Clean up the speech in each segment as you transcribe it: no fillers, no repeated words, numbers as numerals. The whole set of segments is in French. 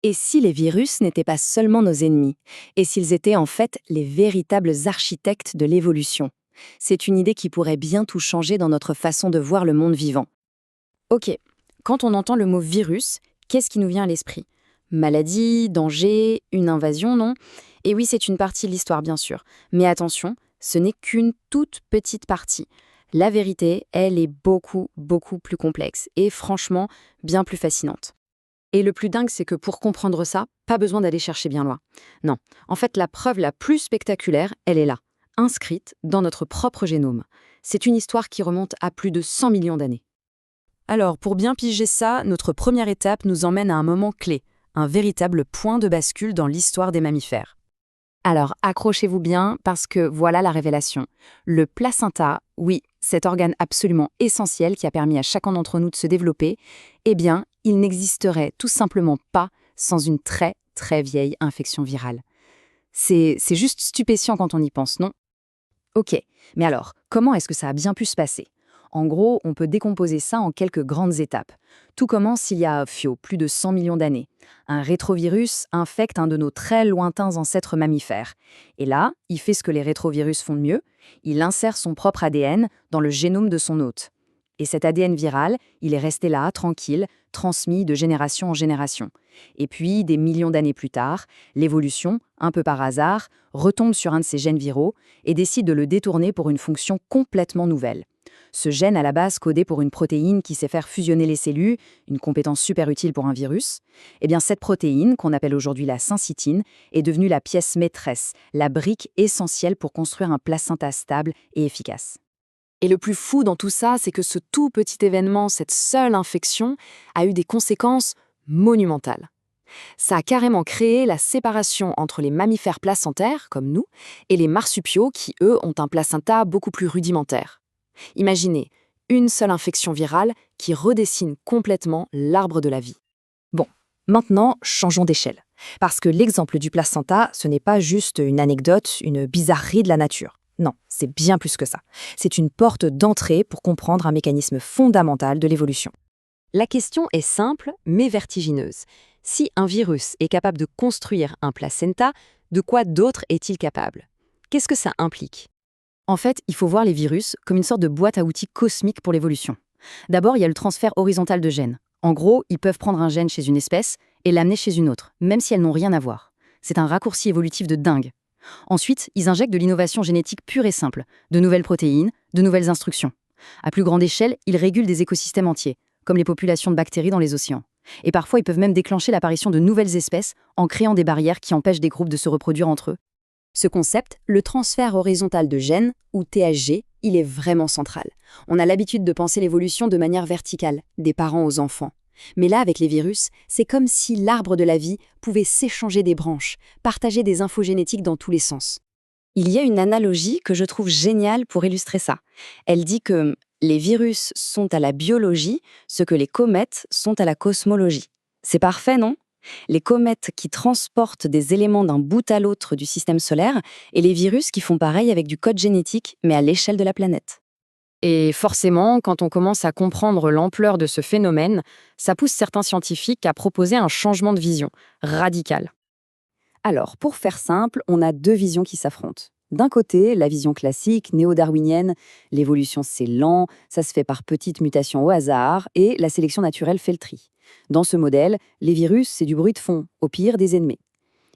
Et si les virus n'étaient pas seulement nos ennemis? Et s'ils étaient en fait les véritables architectes de l'évolution? C'est une idée qui pourrait bien tout changer dans notre façon de voir le monde vivant. Ok, quand on entend le mot virus, qu'est-ce qui nous vient à l'esprit? Maladie, danger, une invasion, non? Et oui, c'est une partie de l'histoire, bien sûr. Mais attention, ce n'est qu'une toute petite partie. La vérité, elle est beaucoup, beaucoup plus complexe et franchement, bien plus fascinante. Et le plus dingue, c'est que pour comprendre ça, pas besoin d'aller chercher bien loin. Non, en fait, la preuve la plus spectaculaire, elle est là, inscrite dans notre propre génome. C'est une histoire qui remonte à plus de 100 millions d'années. Alors, pour bien piger ça, notre première étape nous emmène à un moment clé, un véritable point de bascule dans l'histoire des mammifères. Alors, accrochez-vous bien parce que voilà la révélation. Le placenta, oui, cet organe absolument essentiel qui a permis à chacun d'entre nous de se développer, eh bien, il n'existerait tout simplement pas sans une très, très vieille infection virale. C'est juste stupéfiant quand on y pense, non? Ok, mais alors, comment est-ce que ça a bien pu se passer? En gros, on peut décomposer ça en quelques grandes étapes. Tout commence il y a, plus de 100 millions d'années. Un rétrovirus infecte un de nos très lointains ancêtres mammifères. Et là, il fait ce que les rétrovirus font de mieux, il insère son propre ADN dans le génome de son hôte. Et cet ADN viral, il est resté là, tranquille, transmis de génération en génération. Et puis, des millions d'années plus tard, l'évolution, un peu par hasard, retombe sur un de ces gènes viraux et décide de le détourner pour une fonction complètement nouvelle. Ce gène, à la base codé pour une protéine qui sait faire fusionner les cellules, une compétence super utile pour un virus, eh bien cette protéine, qu'on appelle aujourd'hui la syncytine, est devenue la pièce maîtresse, la brique essentielle pour construire un placenta stable et efficace. Et le plus fou dans tout ça, c'est que ce tout petit événement, cette seule infection, a eu des conséquences monumentales. Ça a carrément créé la séparation entre les mammifères placentaires, comme nous, et les marsupiaux qui, eux, ont un placenta beaucoup plus rudimentaire. Imaginez, une seule infection virale qui redessine complètement l'arbre de la vie. Bon, maintenant, changeons d'échelle. Parce que l'exemple du placenta, ce n'est pas juste une anecdote, une bizarrerie de la nature. Non, c'est bien plus que ça. C'est une porte d'entrée pour comprendre un mécanisme fondamental de l'évolution. La question est simple, mais vertigineuse. Si un virus est capable de construire un placenta, de quoi d'autre est-il capable? Qu'est-ce que ça implique? En fait, il faut voir les virus comme une sorte de boîte à outils cosmique pour l'évolution. D'abord, il y a le transfert horizontal de gènes. En gros, ils peuvent prendre un gène chez une espèce et l'amener chez une autre, même si elles n'ont rien à voir. C'est un raccourci évolutif de dingue. Ensuite, ils injectent de l'innovation génétique pure et simple, de nouvelles protéines, de nouvelles instructions. À plus grande échelle, ils régulent des écosystèmes entiers, comme les populations de bactéries dans les océans. Et parfois, ils peuvent même déclencher l'apparition de nouvelles espèces en créant des barrières qui empêchent des groupes de se reproduire entre eux. Ce concept, le transfert horizontal de gènes, ou THG, il est vraiment central. On a l'habitude de penser l'évolution de manière verticale, des parents aux enfants. Mais là, avec les virus, c'est comme si l'arbre de la vie pouvait s'échanger des branches, partager des infos génétiques dans tous les sens. Il y a une analogie que je trouve géniale pour illustrer ça. Elle dit que les virus sont à la biologie ce que les comètes sont à la cosmologie. C'est parfait, non? Les comètes qui transportent des éléments d'un bout à l'autre du système solaire et les virus qui font pareil avec du code génétique, mais à l'échelle de la planète. Et forcément, quand on commence à comprendre l'ampleur de ce phénomène, ça pousse certains scientifiques à proposer un changement de vision, radical. Alors, pour faire simple, on a deux visions qui s'affrontent. D'un côté, la vision classique, néo-darwinienne, l'évolution c'est lent, ça se fait par petites mutations au hasard, et la sélection naturelle fait le tri. Dans ce modèle, les virus, c'est du bruit de fond, au pire des ennemis.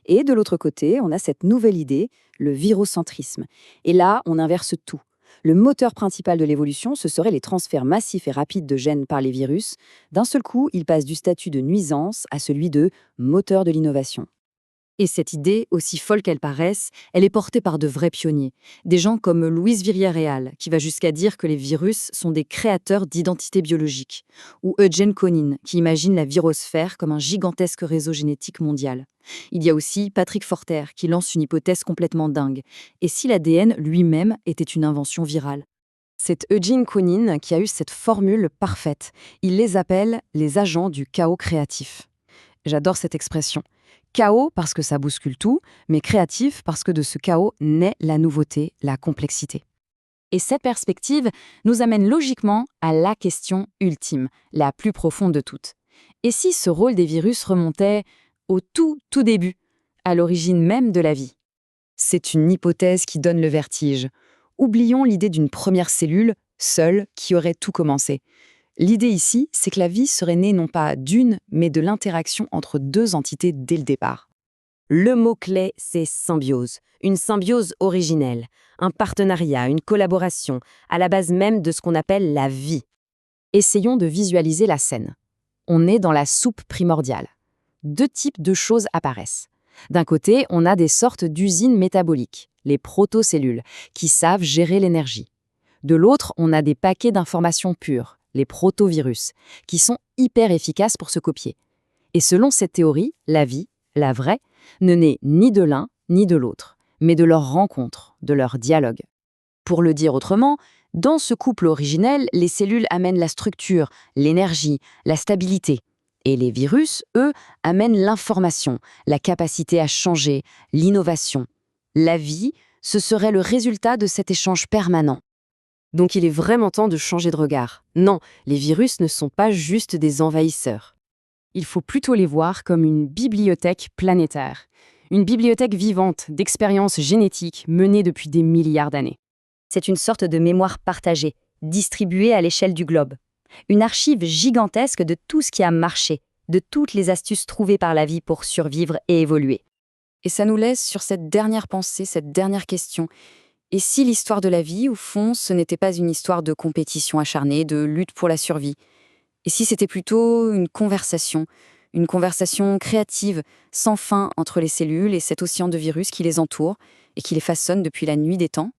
Et de l'autre côté, on a cette nouvelle idée, le virocentrisme. Et là, on inverse tout. Le moteur principal de l'évolution, ce seraient les transferts massifs et rapides de gènes par les virus. D'un seul coup, ils passent du statut de nuisance à celui de moteur de l'innovation. Et cette idée, aussi folle qu'elle paraisse, elle est portée par de vrais pionniers. Des gens comme Luis Villarreal, qui va jusqu'à dire que les virus sont des créateurs d'identité biologique. Ou Eugene Konin, qui imagine la virosphère comme un gigantesque réseau génétique mondial. Il y a aussi Patrick Forter, qui lance une hypothèse complètement dingue. Et si l'ADN lui-même était une invention virale? C'est Eugene Konin qui a eu cette formule parfaite. Il les appelle les agents du chaos créatif. J'adore cette expression. Chaos parce que ça bouscule tout, mais créatif parce que de ce chaos naît la nouveauté, la complexité. Et cette perspective nous amène logiquement à la question ultime, la plus profonde de toutes. Et si ce rôle des virus remontait au tout début, à l'origine même de la vie. C'est une hypothèse qui donne le vertige. Oublions l'idée d'une première cellule, seule, qui aurait tout commencé. L'idée ici, c'est que la vie serait née non pas d'une, mais de l'interaction entre deux entités dès le départ. Le mot-clé, c'est symbiose. Une symbiose originelle, un partenariat, une collaboration, à la base même de ce qu'on appelle la vie. Essayons de visualiser la scène. On est dans la soupe primordiale. Deux types de choses apparaissent. D'un côté, on a des sortes d'usines métaboliques, les protocellules, qui savent gérer l'énergie. De l'autre, on a des paquets d'informations pures, les protovirus, qui sont hyper efficaces pour se copier. Et selon cette théorie, la vie, la vraie, ne naît ni de l'un ni de l'autre, mais de leur rencontre, de leur dialogue. Pour le dire autrement, dans ce couple originel, les cellules amènent la structure, l'énergie, la stabilité. Et les virus, eux, amènent l'information, la capacité à changer, l'innovation. La vie, ce serait le résultat de cet échange permanent. Donc il est vraiment temps de changer de regard. Non, les virus ne sont pas juste des envahisseurs. Il faut plutôt les voir comme une bibliothèque planétaire. Une bibliothèque vivante d'expériences génétiques menées depuis des milliards d'années. C'est une sorte de mémoire partagée, distribuée à l'échelle du globe. Une archive gigantesque de tout ce qui a marché, de toutes les astuces trouvées par la vie pour survivre et évoluer. Et ça nous laisse sur cette dernière pensée, cette dernière question. Et si l'histoire de la vie, au fond, ce n'était pas une histoire de compétition acharnée, de lutte pour la survie? Et si c'était plutôt une conversation créative, sans fin entre les cellules et cet océan de virus qui les entoure et qui les façonne depuis la nuit des temps?